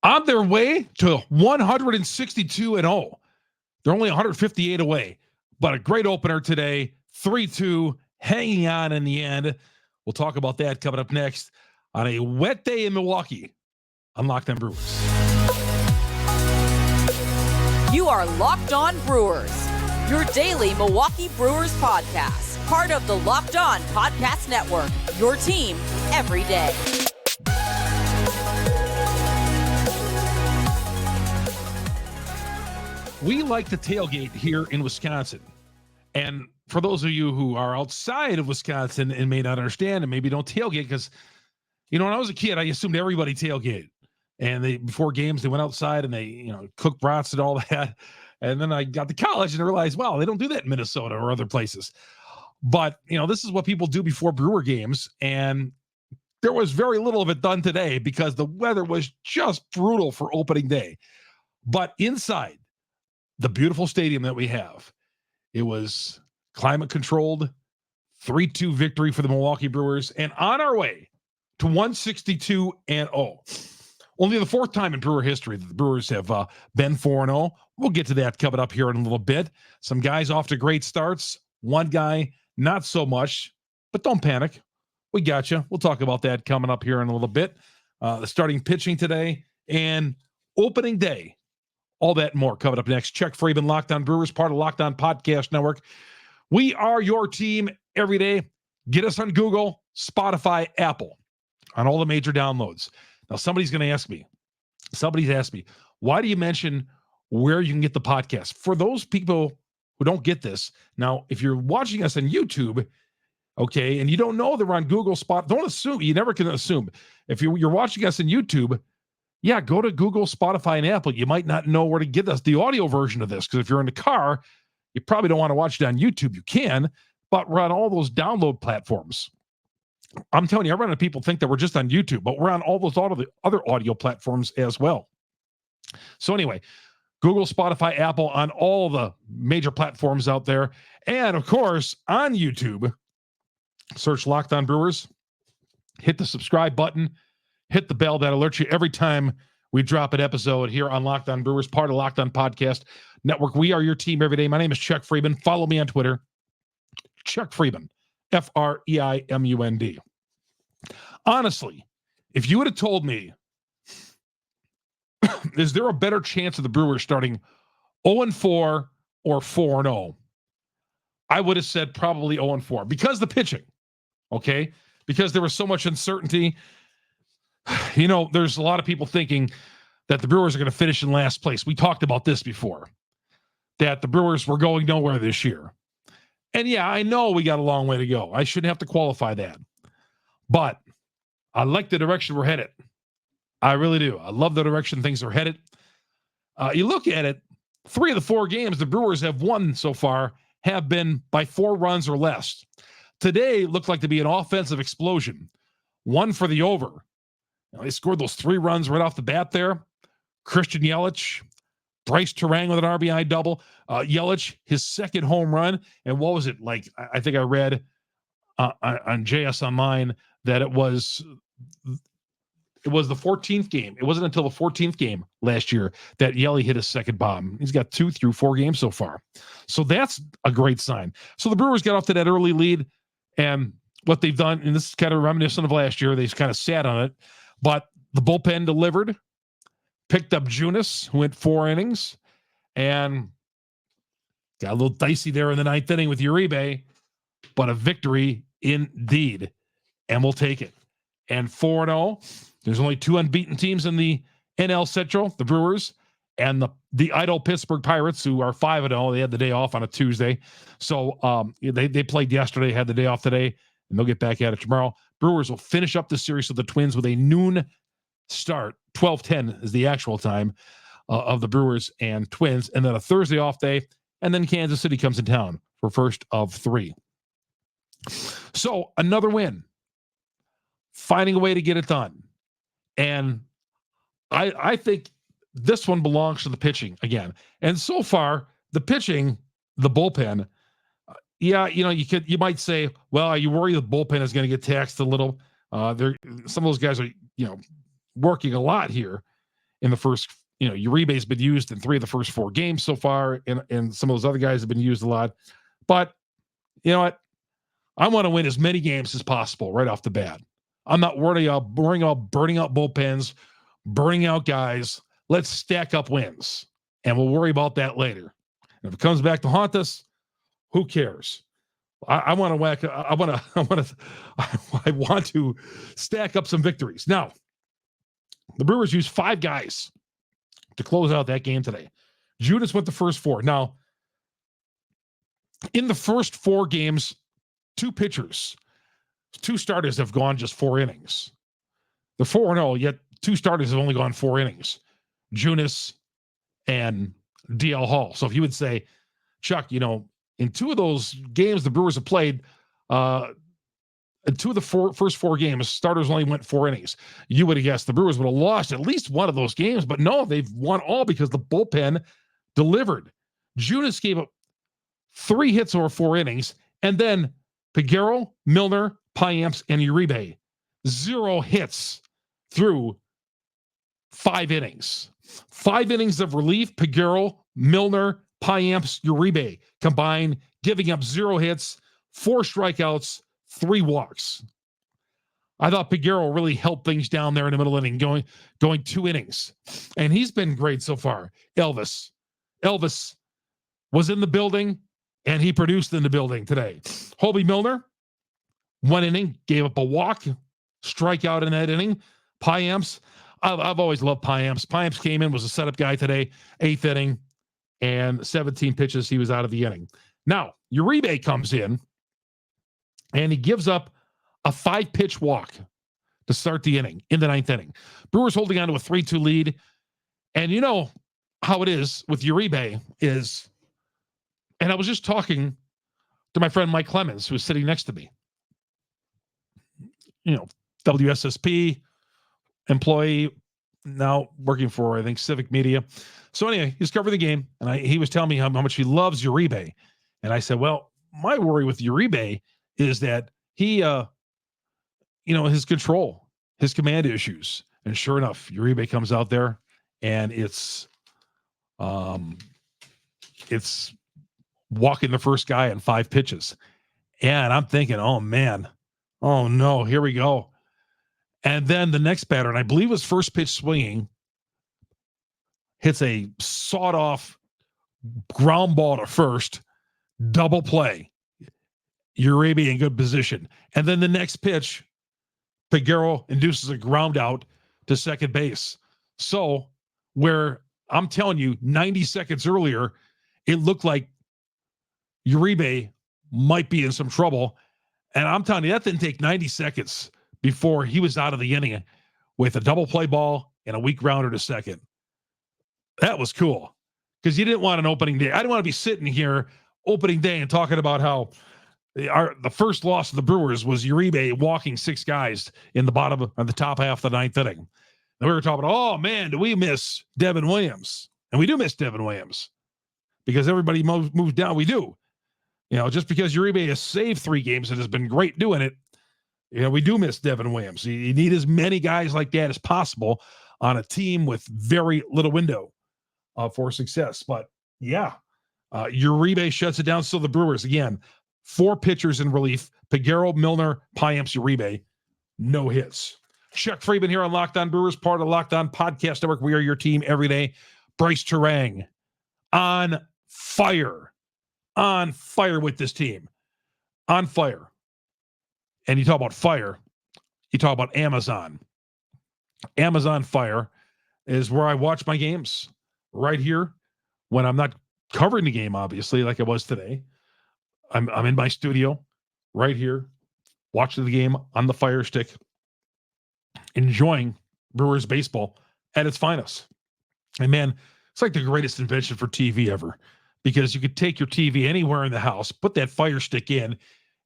on their way to 162-0. They're only 158 away, but a great opener today, 3-2, hanging on in the end. We'll talk about that coming up next on a wet day in Milwaukee on Locked On Brewers. You are Locked On Brewers, your daily Milwaukee Brewers podcast, part of the Locked On Podcast Network, your team every day. We like to tailgate here in Wisconsin. And for those of you who are outside of Wisconsin and may not understand and maybe don't tailgate, because, when I was a kid, I assumed everybody tailgated. And before games, they went outside and they, cooked brats and all that. And then I got to college and I realized, wow, they don't do that in Minnesota or other places. But, this is what people do before Brewer games. And there was very little of it done today because the weather was just brutal for opening day. But inside the beautiful stadium that we have, it was climate controlled, 3-2 victory for the Milwaukee Brewers, and on our way to 162-0. Only the fourth time in Brewer history that the Brewers have been 4-0. We'll get to that coming up here in a little bit. Some guys off to great starts. One guy, not so much, but don't panic. We got you. We'll talk about that coming up here in a little bit. The starting pitching today and opening day. All that and more coming up next. Chuck Freeman, Locked On Brewers, part of Locked On Podcast Network. We are your team every day. Get us on Google, Spotify, Apple, on all the major downloads. Now, somebody's asked me, why do you mention where you can get the podcast? For those people who don't get this, now, if you're watching us on YouTube, okay, and you don't know that we're on Google, don't assume. You never can assume. If you're watching us on YouTube, yeah, go to Google, Spotify, and Apple. You might not know where to get us the audio version of this, because if you're in the car, you probably don't want to watch it on YouTube. You can, but we're on all those download platforms. I'm telling you, I run into people think that we're just on YouTube, but we're on all those other audio platforms as well. So anyway, Google, Spotify, Apple, on all the major platforms out there. And of course, on YouTube, search Locked On Brewers, hit the subscribe button, hit the bell that alerts you every time we drop an episode here on Locked On Brewers, part of Locked On Podcast Network. We are your team every day. My name is Chuck Freeman. Follow me on Twitter, Chuck Freeman, Freimund. Honestly, if you would have told me, is there a better chance of the Brewers starting 0-4 or 4-0? I would have said probably 0-4 because the pitching, okay? Because there was so much uncertainty. There's a lot of people thinking that the Brewers are going to finish in last place. We talked about this before, that the Brewers were going nowhere this year. And yeah, I know we got a long way to go. I shouldn't have to qualify that. But I like the direction we're headed. I really do. I love the direction things are headed. You look at it, 3 of the 4 games the Brewers have won so far have been by 4 runs or less. Today looked like to be an offensive explosion. 1 for the over. They scored those 3 runs right off the bat there. Christian Yelich, Bryce Turang with an RBI double. Yelich, his second home run. And what was it like? I think I read on JS Online that it was the 14th game. It wasn't until the 14th game last year that Yelich hit his second bomb. He's got 2 through 4 games so far. So that's a great sign. So the Brewers got off to that early lead, and what they've done, and this is kind of reminiscent of last year, they just kind of sat on it. But the bullpen delivered, picked up Junis, who went 4 innings, and got a little dicey there in the 9th inning with Uribe, but a victory indeed, and we'll take it. And 4-0, there's only 2 unbeaten teams in the NL Central, the Brewers and the idle Pittsburgh Pirates, who are 5-0. They had the day off on a Tuesday. So they played yesterday, had the day off today, and they'll get back at it tomorrow. Brewers will finish up the series with the Twins with a noon start. 12:10 is the actual time of the Brewers and Twins, and then a Thursday off day, and then Kansas City comes in town for first of 3. So another win, finding a way to get it done. And I think this one belongs to the pitching again. And so far, the pitching, the bullpen, you might say, well, are you worried the bullpen is going to get taxed a little? Some of those guys are, working a lot here. in the first, Uribe's been used in 3 of the first 4 games so far, and some of those other guys have been used a lot. But you know what? I want to win as many games as possible right off the bat. I'm not worrying about burning out bullpens, burning out guys. Let's stack up wins, and we'll worry about that later. And if it comes back to haunt us, who cares? I want to whack. I want to stack up some victories. Now, the Brewers used 5 guys to close out that game today. Junis went the first 4. Now, in the first 4 games, 2 starters have gone just 4 innings. They're 4-0, yet 2 starters have only gone 4 innings. Junis and DL Hall. So if you would say, Chuck, in 2 of those games the Brewers have played, in 2 of the first 4 games, starters only went 4 innings. You would have guessed the Brewers would have lost at least one of those games, but no, they've won all because the bullpen delivered. Junis gave up 3 hits over 4 innings, and then Peguero, Milner, Payamps, and Uribe, 0 hits through 5 innings. 5 innings of relief, Peguero, Milner, Payamps, Uribe combined, giving up 0 hits, 4 strikeouts, 3 walks. I thought Peguero really helped things down there in the middle inning, going 2 innings. And he's been great so far. Elvis was in the building, and he produced in the building today. Hobie Milner, 1 inning, gave up a walk, strikeout in that inning. Payamps, I've always loved Payamps. Payamps came in, was a setup guy today, 8th inning, and 17 pitches, he was out of the inning. Now, Uribe comes in, and he gives up a 5-pitch walk to start the inning in the 9th inning. Brewers holding on to a 3-2 lead. And you know how it is with Uribe is, and I was just talking to my friend Mike Clemens, who was sitting next to me. WSSP employee, now working for, I think, Civic Media. So anyway, he's covering the game, and he was telling me how much he loves Uribe. And I said, well, my worry with Uribe is that he, his control, his command issues. And sure enough, Uribe comes out there, and it's walking the first guy in 5 pitches. And I'm thinking, oh man, oh no, here we go. And then the next batter, and I believe his first pitch swinging, hits a sawed-off ground ball to first, double play. Uribe in good position. And then the next pitch, Peguero induces a ground out to second base. So where I'm telling you, 90 seconds earlier, it looked like Uribe might be in some trouble. And I'm telling you, that didn't take 90 seconds before he was out of the inning with a double play ball and a weak grounder to second. That was cool because you didn't want an opening day. I didn't want to be sitting here opening day and talking about how the first loss of the Brewers was Uribe walking 6 guys in the bottom of the top half of the 9th inning. And we were talking about, oh man, do we miss Devin Williams? And we do miss Devin Williams because everybody moves down. We do. Just because Uribe has saved 3 games and has been great doing it, we do miss Devin Williams. You need as many guys like that as possible on a team with very little window for success. But yeah, Uribe shuts it down. So the Brewers, again, 4 pitchers in relief: Peguero, Milner, Payamps, Uribe, no hits. Chuck Freeman here on Locked On Brewers, part of the Locked On Podcast Network. We are your team every day. Bryce Turang on fire with this team, on fire. And you talk about fire, you talk about Amazon. Amazon Fire is where I watch my games right here when I'm not covering the game, obviously, like I was today. I'm in my studio right here, watching the game on the Fire Stick, enjoying Brewers baseball at its finest. And man, it's like the greatest invention for TV ever, because you could take your TV anywhere in the house, put that Fire Stick in.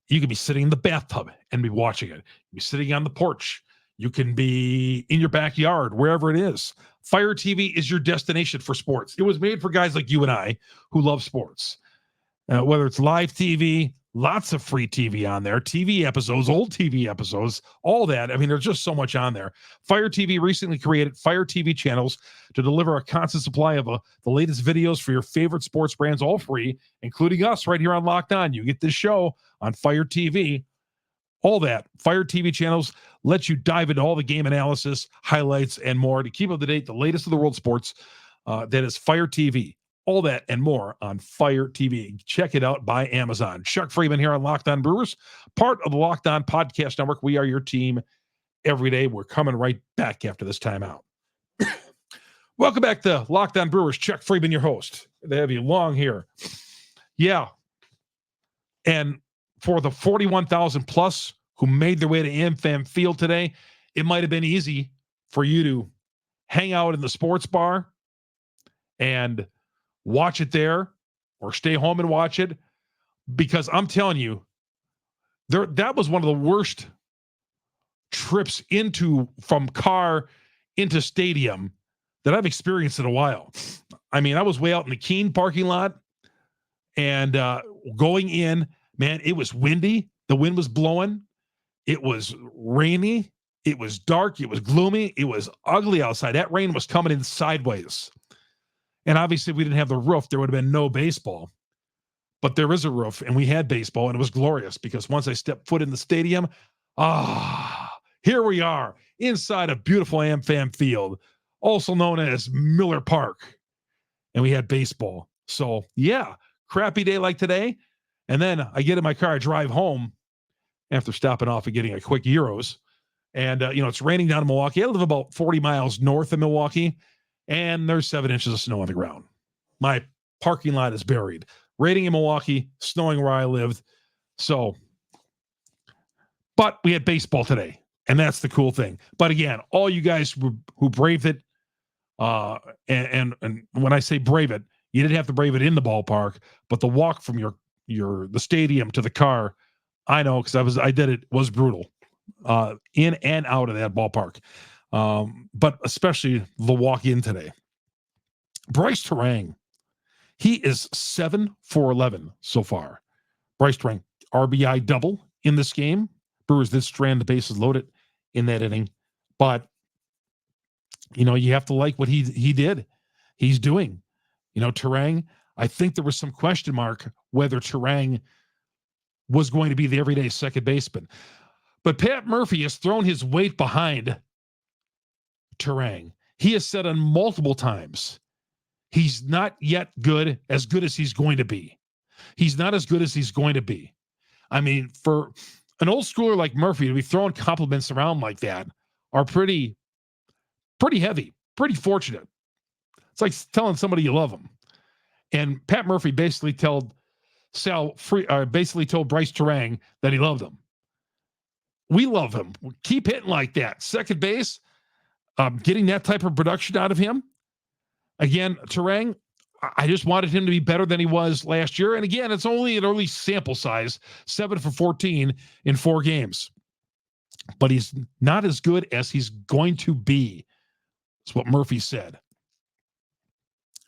You can be sitting in the bathtub and be watching it. You can be sitting on the porch. You can be in your backyard, wherever it is. Fire TV is your destination for sports. It was made for guys like you and I who love sports. Whether it's live TV, Lots of free TV on there, TV episodes, old TV episodes, all that. I mean, there's just so much on there. Fire TV recently created Fire TV channels to deliver a constant supply of the latest videos for your favorite sports brands, all free, including us right here on Locked On. You get this show on Fire TV. All that. Fire TV channels let you dive into all the game analysis, highlights, and more to keep up to date the latest of the world sports. That is Fire TV. All that and more on Fire TV. Check it out by Amazon. Chuck Freeman here on Locked On Brewers, part of the Locked On Podcast Network. We are your team every day. We're coming right back after this timeout. Welcome back to Locked On Brewers. Chuck Freeman, your host. They have you long here. Yeah. And for the 41,000 plus who made their way to AmFam Field today, it might have been easy for you to hang out in the sports bar and watch it there or stay home and watch it, because I'm telling you, that was one of the worst trips from car into stadium that I've experienced in a while. I mean, I was way out in the Keene parking lot and going in, man, it was windy. The wind was blowing. It was rainy. It was dark. It was gloomy. It was ugly outside. That rain was coming in sideways. And obviously, if we didn't have the roof, there would have been no baseball. But there is a roof, and we had baseball, and it was glorious because once I stepped foot in the stadium, here we are inside a beautiful AmFam Field, also known as Miller Park. And we had baseball. So, yeah, crappy day like today. And then I get in my car, I drive home after stopping off and getting a quick gyros. And, it's raining down in Milwaukee. I live about 40 miles north of Milwaukee. And there's 7 inches of snow on the ground. My parking lot is buried. Raining in Milwaukee, snowing where I lived. So, but we had baseball today, and that's the cool thing. But again, all you guys who braved it, and when I say brave it, you didn't have to brave it in the ballpark, but the walk from the stadium to the car, I know because I did it, was brutal, in and out of that ballpark. But especially the walk in today. Bryce Turang, he is 7 for 11 so far. Bryce Turang, RBI double in this game. Brewers did strand the bases loaded in that inning. But, you have to like what he did. He's doing. Turang, I think there was some question mark whether Turang was going to be the everyday second baseman. But Pat Murphy has thrown his weight behind Turang. He has said on multiple times, he's not yet as good as he's going to be. He's not as good as he's going to be. I mean, for an old schooler like Murphy to be throwing compliments around like that are pretty heavy, pretty fortunate. It's like telling somebody you love them. And Pat Murphy basically told Bryce Turang that he loved him. We love him. Keep hitting like that. Second base, getting that type of production out of him. Again, Turang, I just wanted him to be better than he was last year. And again, it's only an early sample size, 7 for 14 in 4 games. But he's not as good as he's going to be. That's what Murphy said.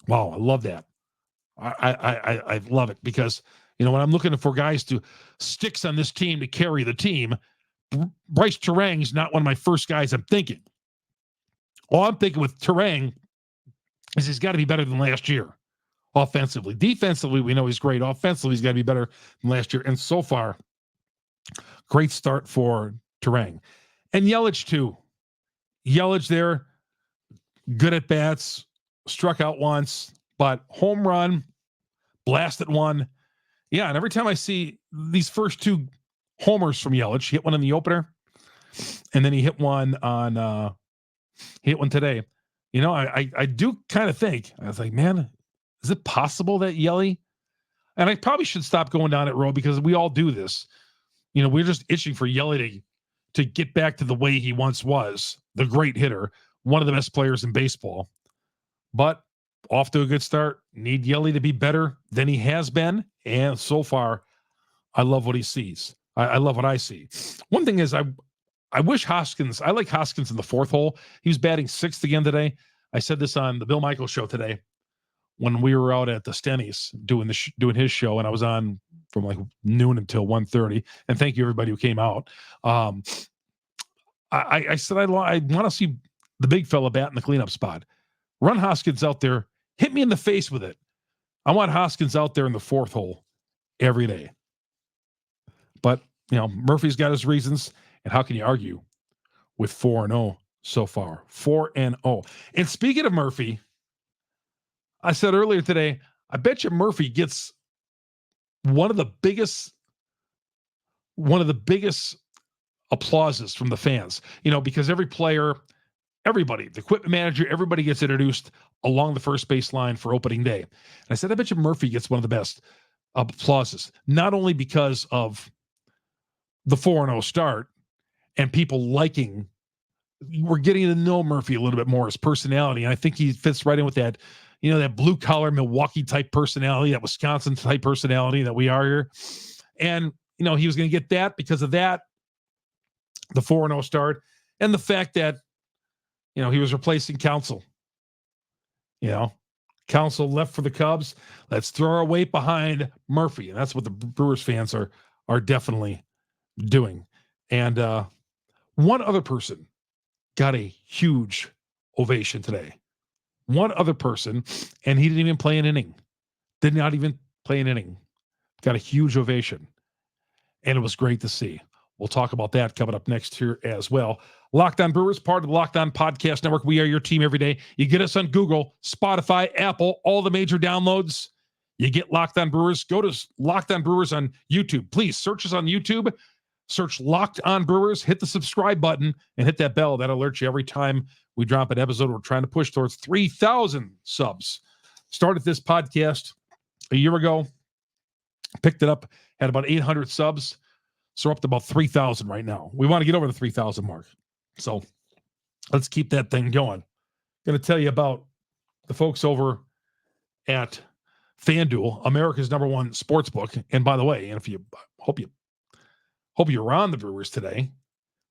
Wow, I love that. I love it because, when I'm looking for guys to sticks on this team to carry the team, Bryce Turang is not one of my first guys I'm thinking. All I'm thinking with Turang is he's got to be better than last year offensively. Defensively, we know he's great. Offensively, he's got to be better than last year. And so far, great start for Turang. And Yelich, too. Yelich there, good at bats, struck out once, but home run, blasted one. Yeah, and every time I see these first 2 homers from Yelich, he hit one in the opener, and then he hit one today. I do kind of think, I was like, man, is it possible that Yelly? And I probably should stop going down that road because we all do this. We're just itching for Yelly to get back to the way he once was, the great hitter, one of the best players in baseball. But off to a good start. Need Yelly to be better than he has been. And so far, I love what he sees. I love what I see. One thing is I wish Hoskins, I like Hoskins in the 4th hole. He was batting 6th again today. I said this on the Bill Michaels show today. when we were out at the Stenny's doing doing his show, and I was on from like noon until 1:30. And thank you everybody who came out. I said I want to see the big fella bat in the cleanup spot. Run Hoskins out there, hit me in the face with it. I want Hoskins out there in the fourth hole every day. But, Murphy's got his reasons, and how can you argue with 4-0 so far? 4-0. And speaking of Murphy, I said earlier today, I bet you Murphy gets one of the biggest applauses from the fans, because every player, everybody, the equipment manager, everybody gets introduced along the first base line for opening day. And I said, I bet you Murphy gets one of the best applauses, not only because of the 4-0 start and people liking, we're getting to know Murphy a little bit more, his personality. And I think he fits right in with that, that blue collar Milwaukee type personality, that Wisconsin type personality that we are here. And, he was going to get that because of that, the 4-0 start, and the fact that, he was replacing Counsell. Counsell left for the Cubs. Let's throw our weight behind Murphy. And that's what the Brewers fans are definitely doing. And one other person got a huge ovation today. One other person, and he didn't even play an inning. Did not even play an inning. Got a huge ovation. And it was great to see. We'll talk about that coming up next here as well. Locked On Brewers, part of the Locked On Podcast Network. We are your team every day. You get us on Google, Spotify, Apple, all the major downloads. You get Locked On Brewers. Go to Locked On Brewers on YouTube. Please search us on YouTube. Search Locked On Brewers. Hit the subscribe button and hit that bell. That alerts you every time we drop an episode. We're trying to push towards 3,000 subs. Started this podcast a year ago. Picked it up. Had about 800 subs. So we're up to about 3,000 right now. We want to get over the 3,000 mark. So let's keep that thing going. Going to tell you about the folks over at FanDuel, America's #1 sportsbook. And by the way, and if you hope you're on the Brewers today.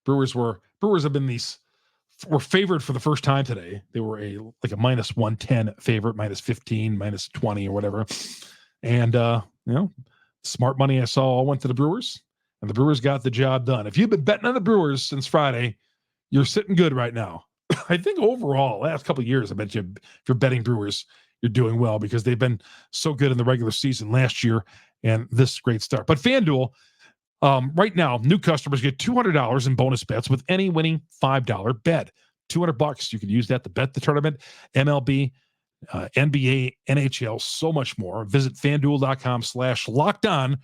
Brewers have been were favored for the first time today. They were a -110 favorite, -15, -20 or whatever. And smart money I saw all went to the Brewers. And the Brewers got the job done. If you've been betting on the Brewers since Friday, you're sitting good right now. I think overall, last couple of years, I bet you if you're betting Brewers, you're doing well because they've been so good in the regular season last year and this great start. But FanDuel, right now, new customers get $200 in bonus bets with any winning $5 bet. $200. You can use that to bet the tournament, MLB, NBA, NHL, so much more. Visit FanDuel.com/lockedon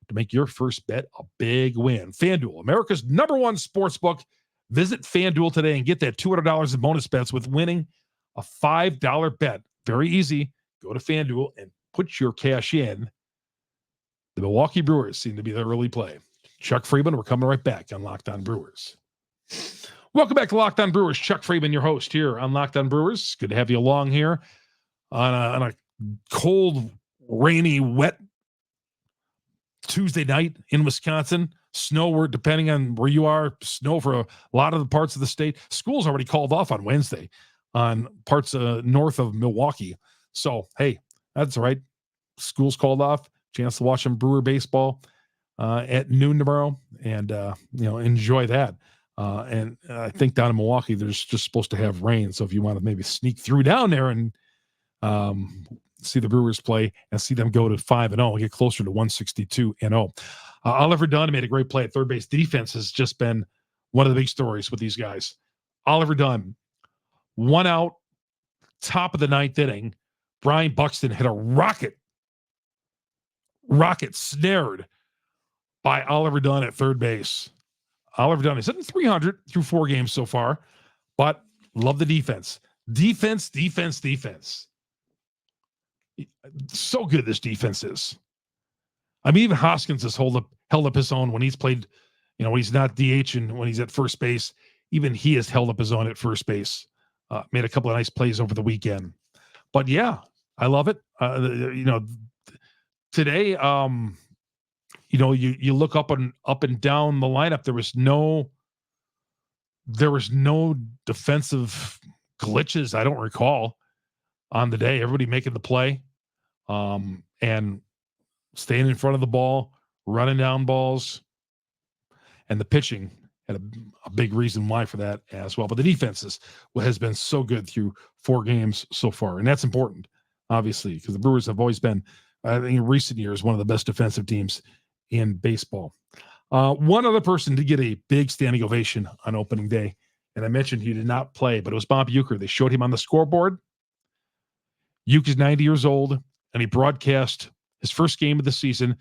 to make your first bet a big win. FanDuel, America's #1 sportsbook. Visit FanDuel today and get that $200 in bonus bets with winning a $5 bet. Very easy. Go to FanDuel and put your cash in. The Milwaukee Brewers seem to be the early play. Chuck Freeman, we're coming right back on Locked On Brewers. Welcome back to Locked On Brewers. Chuck Freeman, your host here on Locked On Brewers. Good to have you along here on a cold, rainy, wet Tuesday night in Wisconsin. Snow, depending on where you are, snow for a lot of the parts of the state. School's already called off on Wednesday on parts north of Milwaukee. So, hey, that's all right. School's called off. Chance to watch some Brewer baseball at noon tomorrow and, enjoy that. And I think down in Milwaukee, there's just supposed to have rain. So if you want to maybe sneak through down there and see the Brewers play and see them go to 5-0 and get closer to 162-0. Oliver Dunn made a great play at third base. Defense has just been one of the big stories with these guys. Oliver Dunn, 1 out, top of the 9th inning. Brian Buxton hit a rocket snared by Oliver Dunn at third base. Oliver Dunn is hitting 300 through 4 games so far, but love the defense. Defense. So good this defense is. I mean, even Hoskins has held up his own when he's played, when he's not DH and when he's at first base. Even he has held up his own at first base. Made a couple of nice plays over the weekend. But yeah, I love it. Today, you look up and down the lineup. There was no defensive glitches. I don't recall. on the day. Everybody making the play, and staying in front of the ball, running down balls, and the pitching had a big reason why for that as well. But the defense has been so good through 4 games so far, and that's important, obviously, because the Brewers have always been, I think, in recent years, one of the best defensive teams in baseball. One other person did get a big standing ovation on opening day, and I mentioned he did not play, but it was Bob Uecker. They showed him on the scoreboard. Uecker is 90 years old, and he broadcast his first game of the season,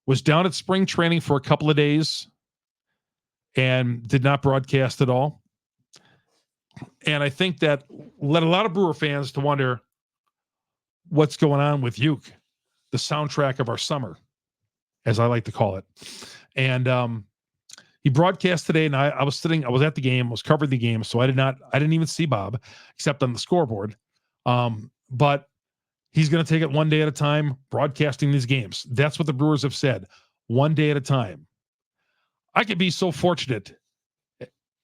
was down at spring training for a couple of days, and did not broadcast at all. And I think that led a lot of Brewer fans to wonder what's going on with Uecker, the soundtrack of our summer, as I like to call it. And he broadcast today, and I was at the game, was covering the game, so I didn't even see Bob except on the scoreboard. But he's going to take it one day at a time, broadcasting these games. That's what the Brewers have said, one day at a time. I could be so fortunate,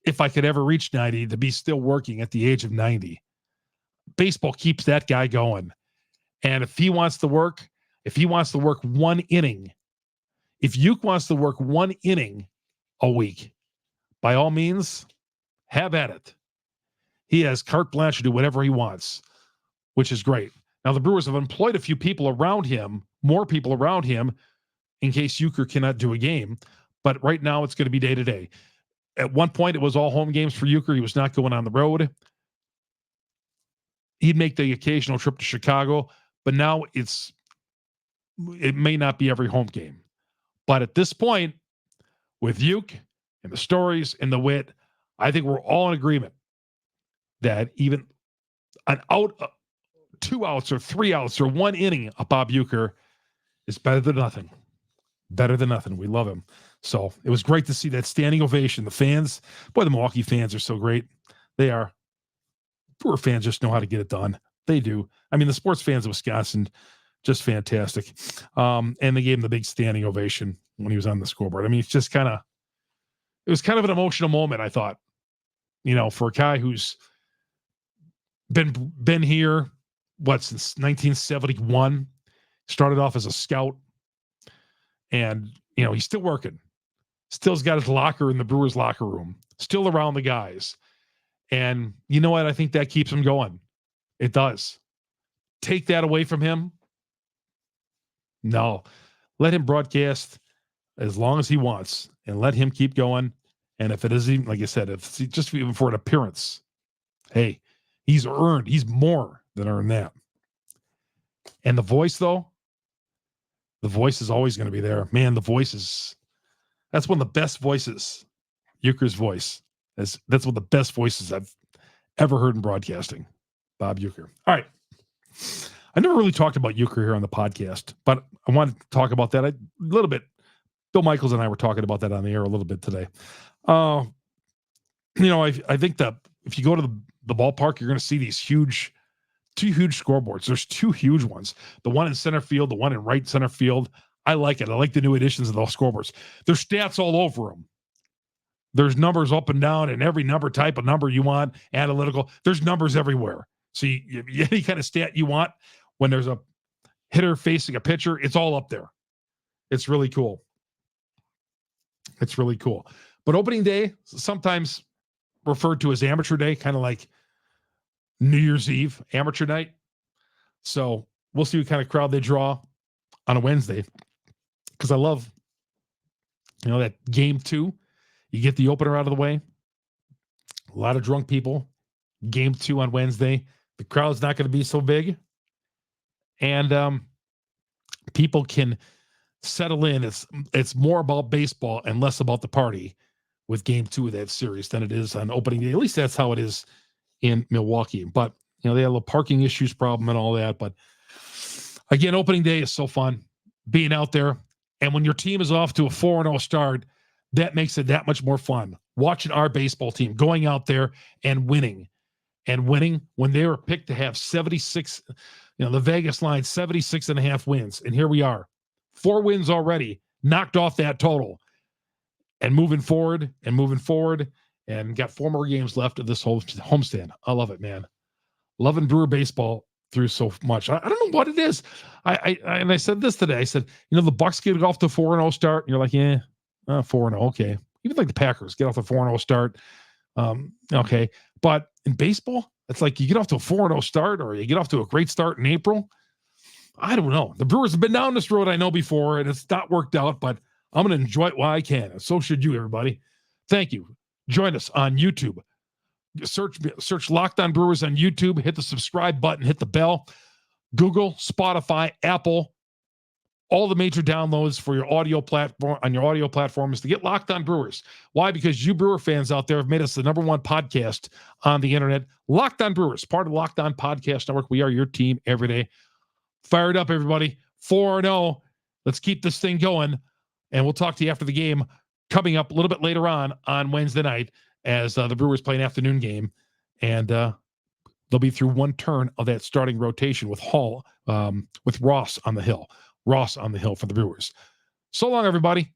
if I could ever reach 90, to be still working at the age of 90. Baseball keeps that guy going. And if he wants to work one inning, if Uecker wants to work one inning a week, by all means, have at it. He has carte blanche to do whatever he wants, which is great. Now, the Brewers have employed a few people around him, more people around him, in case Uecker cannot do a game. But right now, it's going to be day to day. At one point, it was all home games for Uecker. He was not going on the road. He'd make the occasional trip to Chicago, but now it may not be every home game. But at this point, with Uecker and the stories and the wit, I think we're all in agreement that even an out, 2 outs or 3 outs or 1 inning of Bob Uecker is better than nothing. Better than nothing. We love him. So it was great to see that standing ovation. The fans, boy, the Milwaukee fans are so great. They are. Brewer fans just know how to get it done. They do. I mean, the sports fans of Wisconsin, just fantastic. And they gave him the big standing ovation when he was on the scoreboard. I mean, it was kind of an emotional moment, I thought, for a guy who's been here, since 1971, started off as a scout, and, he's still working. Still's got his locker in the Brewers locker room, still around the guys. And you know what? I think that keeps him going. It does. Take that away from him? No. Let him broadcast as long as he wants, and let him keep going. And if it is even, like I said, if it's just even for an appearance, hey, he's more than earned that. And the voice, though, the voice is always going to be there. Man, the voice that's one of the best voices. Uecker's voice. That's one of the best voices I've ever heard in broadcasting. Bob Uecker. All right. I never really talked about Uecker here on the podcast, but I wanted to talk about that a little bit. Bill Michaels and I were talking about that on the air a little bit today. I think that if you go to the ballpark, you're going to see these two huge scoreboards. There's 2 huge ones. The one in center field, the one in right center field. I like it. I like the new additions of those scoreboards. There's stats all over them. There's numbers up and down, and every type of number you want, analytical. There's numbers everywhere. So any kind of stat you want, when there's a hitter facing a pitcher, it's all up there. It's really cool. It's really cool. But opening day, sometimes referred to as amateur day, kind of like New Year's Eve, amateur night. So we'll see what kind of crowd they draw on a Wednesday. Because I love, that game 2. You get the opener out of the way. A lot of drunk people. Game 2 on Wednesday. The crowd's not going to be so big. And people can settle in. It's more about baseball and less about the party with game 2 of that series than it is on opening day. At least that's how it is in Milwaukee. But, they had a little parking issues problem and all that. But again, opening day is so fun being out there. And when your team is off to a 4-0 start, that makes it that much more fun. Watching our baseball team going out there and winning when they were picked to have 76, the Vegas line, 76.5 wins. And here we are, 4 wins already, knocked off that total, and moving forward and got 4 more games left of this whole homestand. I love it, man. Loving Brewer baseball through so much. I don't know what it is. I said this today. I said, the Bucks get off to 4-0 start, and you're like, 4-0, okay. Even like the Packers get off to 4-0 start, okay. But in baseball, it's like you get off to a 4-0 start, or you get off to a great start in April. I don't know. The Brewers have been down this road, I know, before, and it's not worked out, but I'm going to enjoy it while I can. And so should you, everybody. Thank you. Join us on YouTube. Search Locked On Brewers on YouTube. Hit the subscribe button. Hit the bell. Google, Spotify, Apple, all the major downloads for your audio platform on your audio platform is to get Locked On Brewers. Why? Because you Brewer fans out there have made us the #1 podcast on the internet. Locked On Brewers, part of the Locked On Podcast Network. We are your team every day. Fired up, everybody. 4-0. Let's keep this thing going. And we'll talk to you after the game coming up a little bit later on Wednesday night as the Brewers play an afternoon game. And they'll be through one turn of that starting rotation with Ross on the hill. Ross on the hill for the Brewers. So long, everybody.